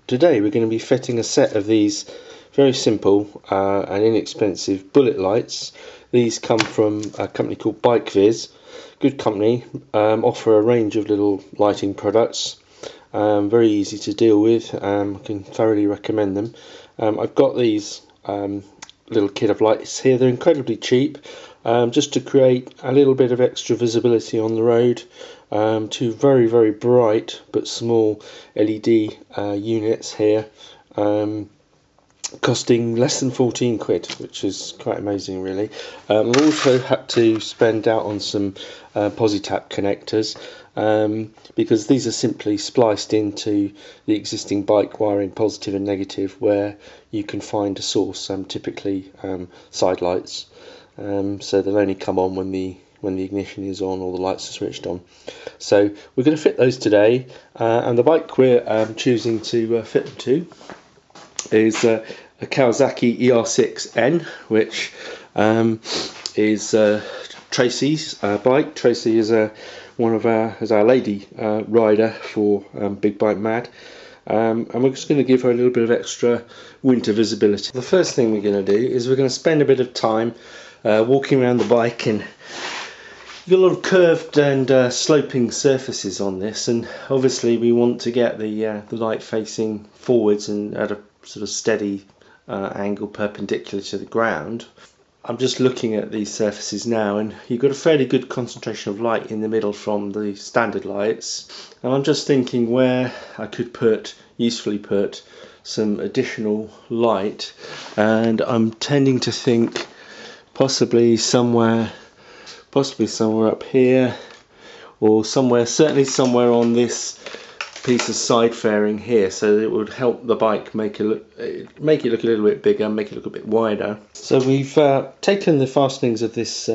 Today we're going to be fitting a set of these very simple and inexpensive bullet lights. These come from a company called BikeVis. Good company, offer a range of little lighting products, very easy to deal with. I can thoroughly recommend them. I've got these little kit of lights here. They're incredibly cheap, just to create a little bit of extra visibility on the road. Two very bright but small LED units here, costing less than 14 quid, which is quite amazing really. I've also had to spend out on some PosiTap connectors, because these are simply spliced into the existing bike wiring, positive and negative, where you can find a source, typically side lights, so they'll only come on when the ignition is on or the lights are switched on. So we're going to fit those today, and the bike we're choosing to fit them to is a Kawasaki ER6N, which is Tracy's bike. Tracy is our lady rider for Big Bike Mad, and we're just going to give her a little bit of extra winter visibility. The first thing we're going to do is we're going to spend a bit of time walking around the bike, and you've got a lot of curved and sloping surfaces on this, and obviously we want to get the light facing forwards and at a sort of steady angle perpendicular to the ground. I'm just looking at these surfaces now, and you've got a fairly good concentration of light in the middle from the standard lights, and I'm just thinking where I could usefully put some additional light, and I'm tending to think possibly somewhere up here, or certainly somewhere on this piece of side fairing here, so it would help the bike make it look a little bit bigger, make it look a bit wider. So we've taken the fastenings of this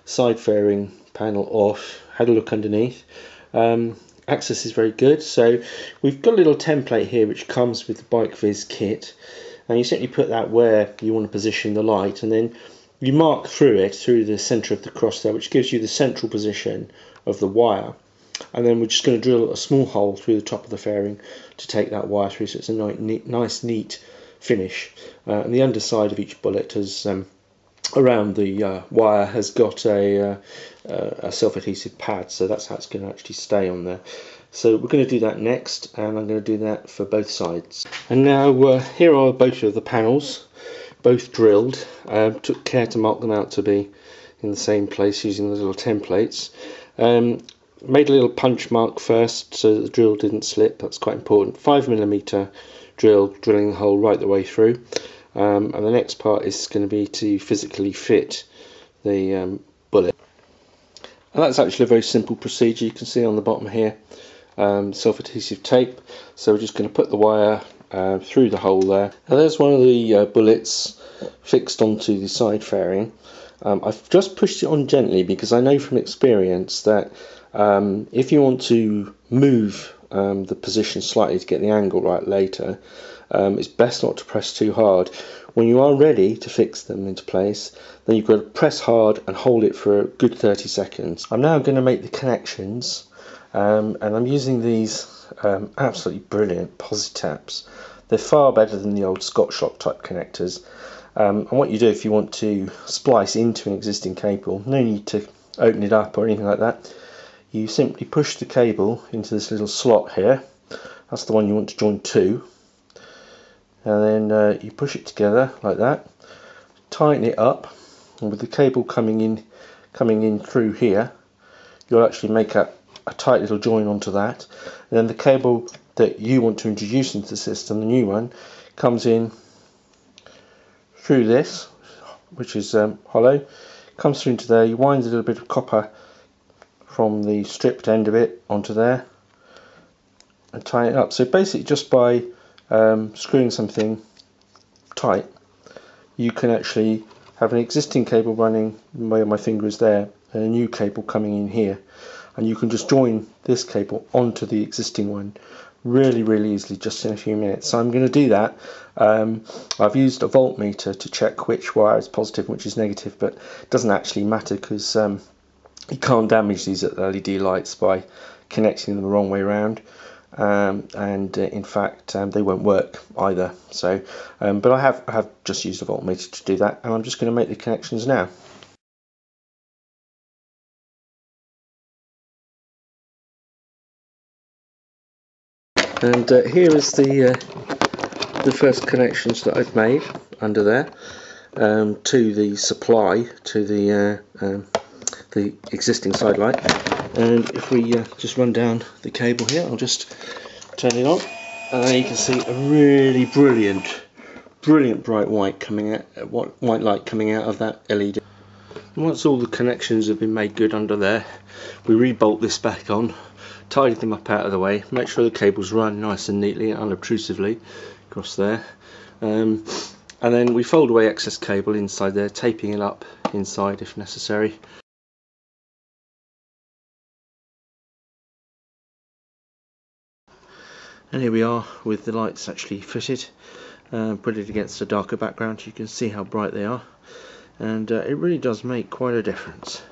side fairing panel off, had a look underneath. Access is very good, so we've got a little template here which comes with the BikeVis kit, and you simply put that where you want to position the light, and then you mark through the centre of the cross there, which gives you the central position of the wire. And then we're just going to drill a small hole through the top of the fairing to take that wire through, so it's a nice neat finish. And the underside of each bullet has around the wire has got a self-adhesive pad, so that's how it's going to actually stay on there. So we're going to do that next, and I'm going to do that for both sides. And now here are both of the panels, both drilled. Took care to mark them out to be in the same place using the little templates. Made a little punch mark first so that the drill didn't slip. That's quite important. 5mm drill, drilling the hole right the way through. And the next part is going to be to physically fit the bullet. And that's actually a very simple procedure. You can see on the bottom here, self-adhesive tape. So we're just going to put the wire through the hole there. Now there's one of the bullets fixed onto the side fairing. I've just pushed it on gently because I know from experience that if you want to move the position slightly to get the angle right later, it's best not to press too hard. When you are ready to fix them into place, then you've got to press hard and hold it for a good 30 seconds. I'm now going to make the connections, and I'm using these absolutely brilliant PosiTaps. They're far better than the old Scotch-Lock type connectors. And what you do if you want to splice into an existing cable, no need to open it up or anything like that. You simply push the cable into this little slot here. That's the one you want to join to, and then you push it together like that. Tighten it up, and with the cable coming in through here, you'll actually make a tight little join onto that. And then the cable that you want to introduce into the system, the new one, comes in through this, which is hollow, comes through into there. You wind a little bit of copper from the stripped end of it onto there and tie it up. So basically just by screwing something tight, you can actually have an existing cable running where my finger is there and a new cable coming in here, and you can just join this cable onto the existing one really easily, just in a few minutes. So I'm going to do that. I've used a voltmeter to check which wire is positive and which is negative, but it doesn't actually matter because you can't damage these LED lights by connecting them the wrong way around. and in fact they won't work either. So but I have just used a voltmeter to do that, and I'm just going to make the connections now. And here is the first connections that I've made under there to the supply, to the existing side light. And if we just run down the cable here, I'll just turn it on, and there you can see a really brilliant bright white light coming out of that LED. And once all the connections have been made good under there, we re-bolt this back on, tidy them up out of the way, make sure the cables run nice and neatly and unobtrusively across there, and then we fold away excess cable inside there, taping it up inside if necessary. And here we are with the lights actually fitted. Put it against a darker background, you can see how bright they are, and it really does make quite a difference.